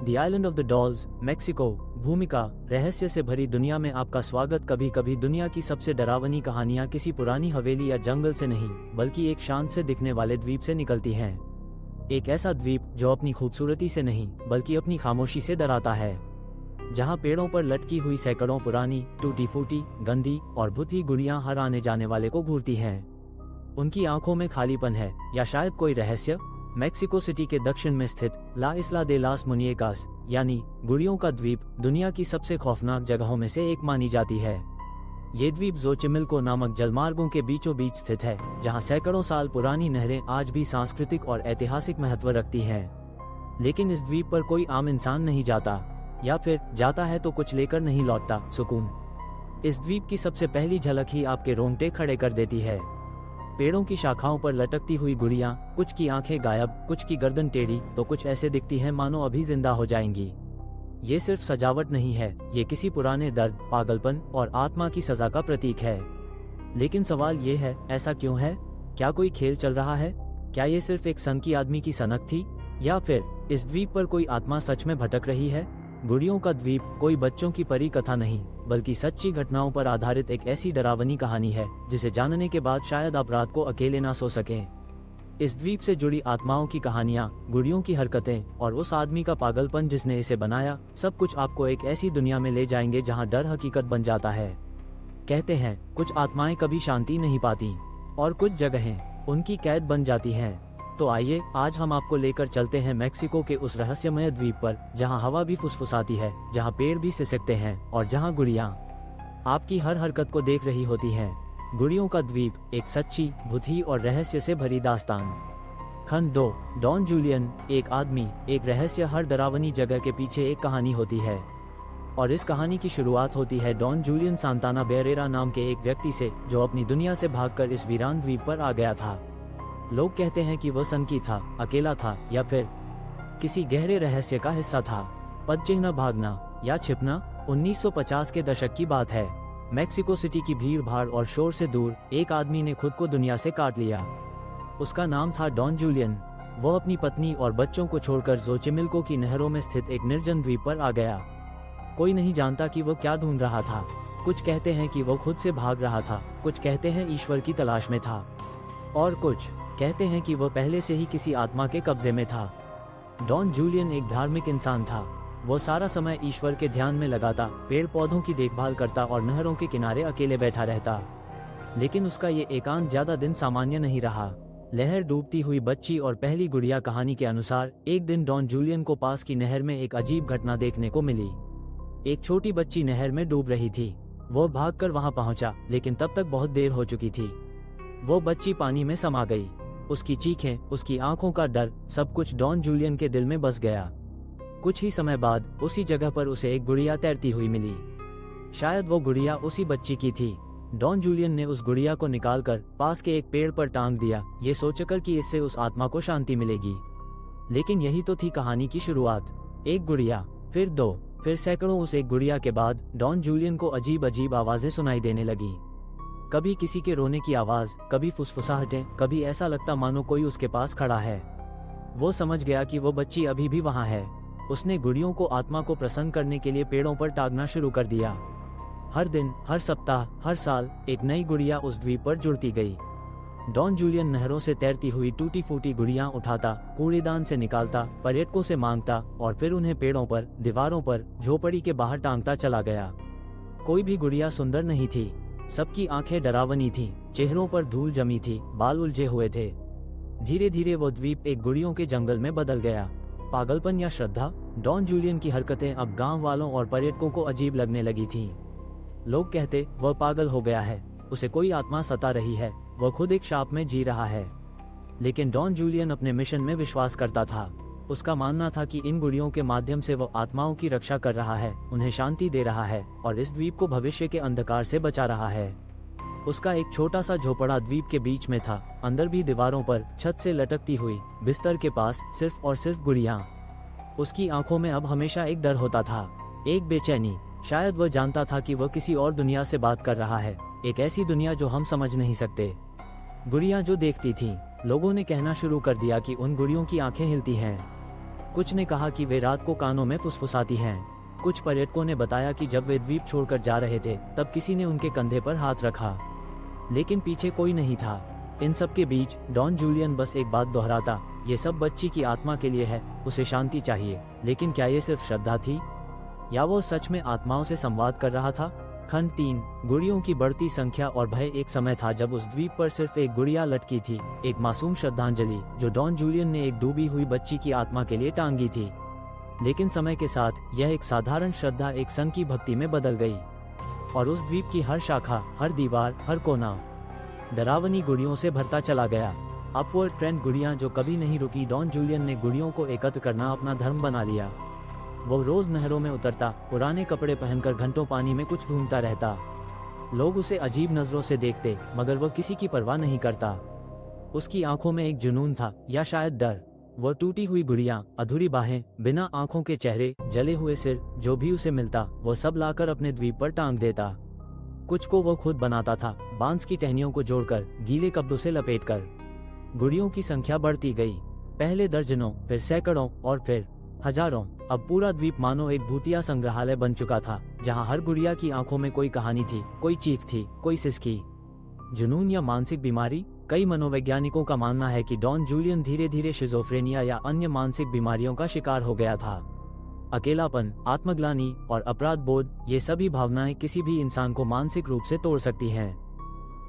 The island of the dolls, Mexico. भूमिका: रहस्य से भरी दुनिया में आपका स्वागत। कभी कभी दुनिया की सबसे डरावनी कहानियां किसी पुरानी हवेली या जंगल से नहीं, बल्कि एक शांत से दिखने वाले द्वीप से निकलती हैं। एक ऐसा द्वीप जो अपनी खूबसूरती से नहीं, बल्कि अपनी खामोशी से डराता है। जहां पेड़ों पर लटकी हुई सैकड़ों पुरानी, टूटी फूटी, गंदी और भूती गुड़ियां हर आने जाने वाले को घूरती हैं। उनकी आंखों में खालीपन है, या शायद कोई रहस्य। मेक्सिको सिटी के दक्षिण में स्थित ला इस्ला दे लास मुनिएकास, यानी गुड़ियों का द्वीप, दुनिया की सबसे खौफनाक जगहों में से एक मानी जाती है। ये द्वीप जोचिमिल्को नामक जलमार्गों के बीचों बीच स्थित है, जहां सैकड़ों साल पुरानी नहरें आज भी सांस्कृतिक और ऐतिहासिक महत्व रखती हैं। लेकिन इस द्वीप पर कोई आम इंसान नहीं जाता, या फिर जाता है तो कुछ लेकर नहीं लौटता, सुकून। इस द्वीप की सबसे पहली झलक ही आपके रोंगटे खड़े कर देती है। पेड़ों की शाखाओं पर लटकती हुई गुड़ियां, कुछ की आंखें गायब, कुछ की गर्दन टेढ़ी, तो कुछ ऐसे दिखती हैं मानो अभी जिंदा हो जाएंगी। ये सिर्फ सजावट नहीं है, ये किसी पुराने दर्द, पागलपन और आत्मा की सजा का प्रतीक है। लेकिन सवाल ये है, ऐसा क्यों है? क्या कोई खेल चल रहा है? क्या ये सिर्फ एक सनकी आदमी की सनक थी, या फिर इस द्वीप पर कोई आत्मा सच में भटक रही है? गुड़ियों का द्वीप कोई बच्चों की परी कथा नहीं, बल्कि सच्ची घटनाओं पर आधारित एक ऐसी डरावनी कहानी है जिसे जानने के बाद शायद आप रात को अकेले ना सो सकें। इस द्वीप से जुड़ी आत्माओं की कहानियां, गुड़ियों की हरकतें और उस आदमी का पागलपन जिसने इसे बनाया, सब कुछ आपको एक ऐसी दुनिया में ले जाएंगे जहां डर हकीकत बन जाता है। कहते हैं, कुछ आत्माएं कभी शांति नहीं पाती, और कुछ जगहें उनकी कैद बन जाती हैं। तो आइए, आज हम आपको लेकर चलते हैं मेक्सिको के उस रहस्यमय द्वीप पर, जहां हवा भी फुसफुसाती है, जहां पेड़ भी सिसकते हैं, और जहां गुड़ियां आपकी हर हरकत को देख रही होती हैं। गुड़ियों का द्वीप, एक सच्ची, भूती और रहस्य से भरी दास्तान। खंड 2, डॉन जूलियन। एक आदमी, एक रहस्य। हर डरावनी जगह के पीछे एक कहानी होती है, और इस कहानी की शुरुआत होती है डॉन जूलियन सांताना बेरेरा नाम के एक व्यक्ति से, जो अपनी दुनिया से भागकर इस वीरान द्वीप पर आ गया था। लोग कहते हैं कि वह सनकी था, अकेला था, या फिर किसी गहरे रहस्य का हिस्सा था। पदचिह्न: भागना या छिपना। 1950 के दशक की बात है। मेक्सिको सिटी की भीड़ भाड़ और शोर से दूर एक आदमी ने खुद को दुनिया से काट लिया। उसका नाम था डॉन जूलियन। वह अपनी पत्नी और बच्चों को छोड़कर जोचिमिल्को की नहरों में स्थित एक निर्जन द्वीप पर आ गया। कोई नहीं जानता कि वह क्या ढूंढ रहा था। कुछ कहते हैं कि वह खुद से भाग रहा था, कुछ कहते हैं ईश्वर की तलाश में था, और कुछ कहते हैं कि वह पहले से ही किसी आत्मा के कब्जे में था। डॉन जूलियन एक धार्मिक इंसान था। वो सारा समय ईश्वर के ध्यान में लगाता, पेड़ पौधों की देखभाल करता और नहरों के किनारे अकेले बैठा रहता। लेकिन उसका ये एकांत ज्यादा दिन सामान्य नहीं रहा। लहर, डूबती हुई बच्ची और पहली गुड़िया। कहानी के अनुसार एक दिन डॉन जूलियन को पास की नहर में एक अजीब घटना देखने को मिली। एक छोटी बच्ची नहर में डूब रही थी। वो भागकर वहां पहुंचा, लेकिन तब तक बहुत देर हो चुकी थी। वो बच्ची पानी में समा गई। उसकी चीखें, उसकी आंखों का डर, सब कुछ डॉन जूलियन के दिल में बस गया। कुछ ही समय बाद उसी जगह पर उसे एक गुड़िया तैरती हुई मिली। शायद वो गुड़िया उसी बच्ची की थी। डॉन जूलियन ने उस गुड़िया को निकालकर पास के एक पेड़ पर टांग दिया, ये सोचकर कि इससे उस आत्मा को शांति मिलेगी। लेकिन यही तो थी कहानी की शुरुआत। एक गुड़िया, फिर 2, फिर सैकड़ों। उस एक गुड़िया के बाद डॉन जूलियन को अजीब अजीब आवाजें सुनाई देने लगी। कभी किसी के रोने की आवाज, कभी फुसफुसाहटें, कभी ऐसा लगता मानो कोई उसके पास खड़ा है। वो समझ गया कि वो बच्ची अभी भी वहां है। उसने गुड़ियों को आत्मा को प्रसन्न करने के लिए पेड़ों पर टांगना शुरू कर दिया। हर दिन, हर सप्ताह, हर साल एक नई गुड़िया उस द्वीप पर जुड़ती गई। डॉन जूलियन नहरों से तैरती हुई टूटी फूटी गुड़ियां उठाता, कूड़ेदान से निकालता, पर्यटकों से मांगता, और फिर उन्हें पेड़ों पर, दीवारों पर, झोपड़ी के बाहर टांगता चला गया। कोई भी गुड़िया सुंदर नहीं थी। सबकी आंखें डरावनी थीं, चेहरों पर धूल जमी थी, बाल उलझे हुए थे। धीरे धीरे वो द्वीप एक गुड़ियों के जंगल में बदल गया। पागलपन या श्रद्धा? डॉन जूलियन की हरकतें अब गांव वालों और पर्यटकों को अजीब लगने लगी थीं। लोग कहते, वह पागल हो गया है, उसे कोई आत्मा सता रही है, वह खुद एक शाप में जी रहा है। लेकिन डॉन जूलियन अपने मिशन में विश्वास करता था। उसका मानना था कि इन गुड़ियों के माध्यम से वो आत्माओं की रक्षा कर रहा है, उन्हें शांति दे रहा है, और इस द्वीप को भविष्य के अंधकार से बचा रहा है। उसका एक छोटा सा झोपड़ा द्वीप के बीच में था। अंदर भी दीवारों पर, छत से लटकती हुई, बिस्तर के पास सिर्फ और सिर्फ गुड़ियां। उसकी आंखों में अब हमेशा एक डर होता था, एक बेचैनी। शायद वह जानता था कि वह किसी और दुनिया से बात कर रहा है, एक ऐसी दुनिया जो हम समझ नहीं सकते। गुड़ियां जो देखती थीं, लोगों ने कहना शुरू कर दिया कि उन गुड़ियों की आंखें हिलती हैं। कुछ ने कहा कि वे रात को कानों में फुसफुसाती हैं। कुछ पर्यटकों ने बताया कि जब वे द्वीप छोड़कर जा रहे थे तब किसी ने उनके कंधे पर हाथ रखा, लेकिन पीछे कोई नहीं था। इन सब के बीच डॉन जूलियन बस एक बात दोहराता, ये सब बच्ची की आत्मा के लिए है, उसे शांति चाहिए। लेकिन क्या ये सिर्फ श्रद्धा थी या वो सच में आत्माओं से संवाद कर रहा था? खंड 3, गुड़ियों की बढ़ती संख्या और भय। एक समय था जब उस द्वीप पर सिर्फ एक गुड़िया लटकी थी, एक मासूम श्रद्धांजलि जो डॉन जूलियन ने एक डूबी हुई बच्ची की आत्मा के लिए टांगी थी। लेकिन समय के साथ यह एक साधारण श्रद्धा एक सन की भक्ति में बदल गई, और उस द्वीप की हर शाखा, हर दीवार, हर कोना डरावनी गुड़ियों से भरता चला गया। अपवर्ड ट्रेंड गुड़ियां जो कभी नहीं रुकी। डॉन जूलियन ने गुड़ियों को एकत्र करना अपना धर्म बना लिया। वो रोज नहरों में उतरता, पुराने कपड़े पहनकर घंटों पानी में कुछ ढूंढता रहता। लोग उसे अजीब नजरों से देखते, मगर वह किसी की परवाह नहीं करता। उसकी आंखों में एक जुनून था, या शायद डर। वह टूटी हुई गुड़िया, अधूरी बाहें, बिना आंखों के चेहरे, जले हुए सिर, जो भी उसे मिलता वो सब लाकर अपने द्वीप पर टांग देता। कुछ को वो खुद बनाता था, बांस की टहनियों को जोड़कर, गीले कपड़ों से लपेटकर। गुड़ियों की संख्या बढ़ती गई, पहले दर्जनों, फिर सैकड़ों और फिर हजारों। अब पूरा द्वीप मानो एक भूतिया संग्रहालय बन चुका था, जहां हर गुड़िया की आंखों में कोई कहानी थी, कोई चीख थी, कोई सिसकी। जुनून या मानसिक बीमारी? कई मनोवैज्ञानिकों का मानना है कि डॉन जूलियन धीरे धीरे शिज़ोफ्रेनिया या अन्य मानसिक बीमारियों का शिकार हो गया था। अकेलापन, आत्मग्लानि और अपराध बोध, ये सभी भावनाएं किसी भी इंसान को मानसिक रूप से तोड़ सकती हैं।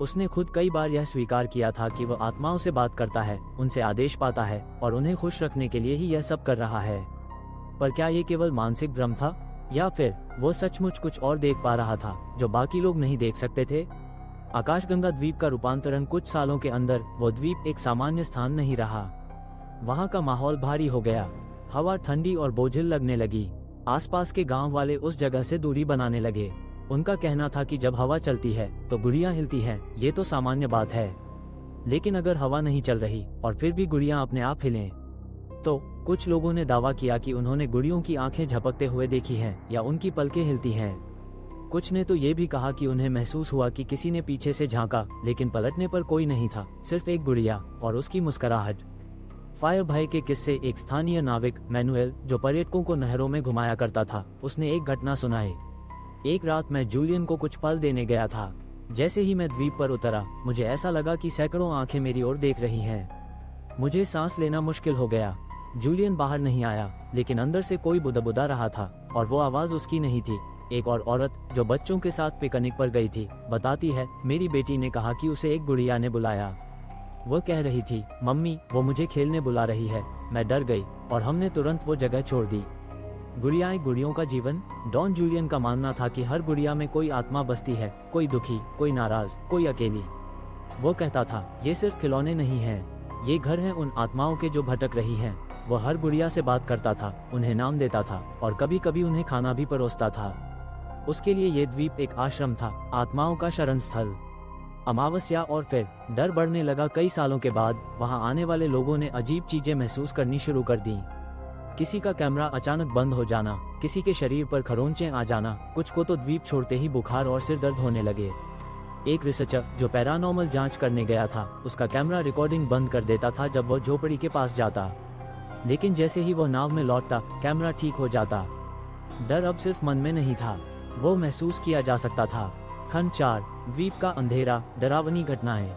उसने खुद कई बार यह स्वीकार किया था कि वह आत्माओं से बात करता है, उनसे आदेश पाता है और उन्हें खुश रखने के लिए ही यह सब कर रहा है। पर क्या ये केवल मानसिक भ्रम था, या फिर वो सचमुच कुछ और देख पा रहा था जो बाकी लोग नहीं देख सकते थे? आकाशगंगा द्वीप का रूपांतरण। कुछ सालों के अंदर वो द्वीप एक सामान्य स्थान नहीं रहा। वहाँ का माहौल भारी हो गया, हवा ठंडी और बोझिल लगने लगी। आसपास के गांव वाले उस जगह से दूरी बनाने लगे। उनका कहना था कि जब हवा चलती है तो गुड़ियां हिलती हैं, ये तो सामान्य बात है। लेकिन अगर हवा नहीं चल रही और फिर भी गुड़ियां अपने आप हिलें, तो कुछ लोगों ने दावा किया कि उन्होंने गुड़ियों की आंखें झपकते हुए देखी हैं या उनकी पलकें हिलती हैं। कुछ ने तो ये भी कहा कि उन्हें महसूस हुआ कि किसी ने पीछे से झांका, लेकिन पलटने पर कोई नहीं था, सिर्फ एक गुड़िया और उसकी मुस्कुराहट। फायर भय के किस्से। एक स्थानीय नाविक मैनुएल, जो पर्यटकों को नहरों में घुमाया करता था, उसने एक घटना सुनाई। एक रात मैं जूलियन को कुछ पल देने गया था। जैसे ही मैं द्वीप पर उतरा, मुझे ऐसा लगा कि सैकड़ों आंखें मेरी ओर देख रही हैं। मुझे सांस लेना मुश्किल हो गया। जूलियन बाहर नहीं आया, लेकिन अंदर से कोई बुदबुदा रहा था, और वो आवाज उसकी नहीं थी। एक और औरत जो बच्चों के साथ पिकनिक पर गई थी बताती है, मेरी बेटी ने कहा कि उसे एक गुड़िया ने बुलाया। वो कह रही थी, मम्मी, वो मुझे खेलने बुला रही है। मैं डर गई और हमने तुरंत वो जगह छोड़ दी। गुड़ियाएं, गुड़ियों का जीवन। डॉन जूलियन का मानना था कि हर गुड़िया में कोई आत्मा बसती है, कोई दुखी, कोई नाराज, कोई अकेली। वो कहता था, ये सिर्फ खिलौने नहीं हैं, ये घर हैं उन आत्माओं के जो भटक रही हैं। वो हर गुड़िया से बात करता था, उन्हें नाम देता था और कभी कभी उन्हें खाना भी परोसता था। उसके लिए ये द्वीप एक आश्रम था, आत्माओं का शरण स्थल। अमावस्या और फिर डर बढ़ने लगा। कई सालों के बाद वहां आने वाले लोगों ने अजीब चीजें महसूस करनी शुरू कर दी। किसी का कैमरा अचानक बंद हो जाना, किसी के शरीर पर खरोंचें आ जाना, कुछ को तो द्वीप छोड़ते ही बुखार और सिर दर्द होने लगे। एक रिसर्चर जो पैरानॉर्मल जांच करने गया था, उसका कैमरा रिकॉर्डिंग बंद कर देता था जब वह झोपड़ी के पास जाता, लेकिन जैसे ही वह नाव में लौटता, कैमरा ठीक हो जाता। डर अब सिर्फ मन में नहीं था, वो महसूस किया जा सकता था। खंड 4, द्वीप का अंधेरा, डरावनी घटनाएं।